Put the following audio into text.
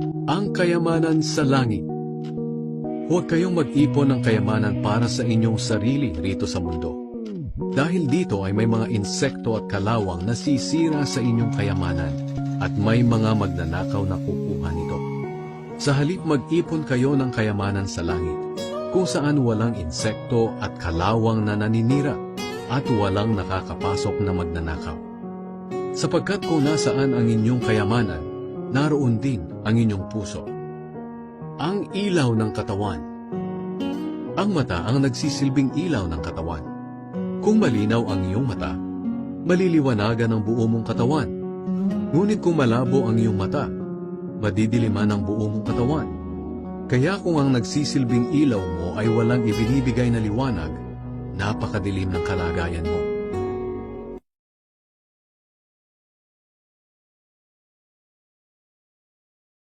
Ang kayamanan sa langit. Huwag kayong mag-ipon ng kayamanan para sa inyong sarili rito sa mundo. Dahil dito ay may mga insekto at kalawang na sisira sa inyong kayamanan at may mga magnanakaw na kukuha nito. Sa halip mag-ipon kayo ng kayamanan sa langit, kung saan walang insekto at kalawang na naninira at walang nakakapasok na magnanakaw. Sapagkat kung nasaan ang inyong kayamanan, naroon din ang inyong puso. Ang ilaw ng katawan. Ang mata ang nagsisilbing ilaw ng katawan. Kung malinaw ang iyong mata, maliliwanagan ang buo mong katawan. Ngunit kung malabo ang iyong mata, madidiliman ang buo mong katawan. Kaya kung ang nagsisilbing ilaw mo ay walang ibinibigay na liwanag, napakadilim ng kalagayan mo.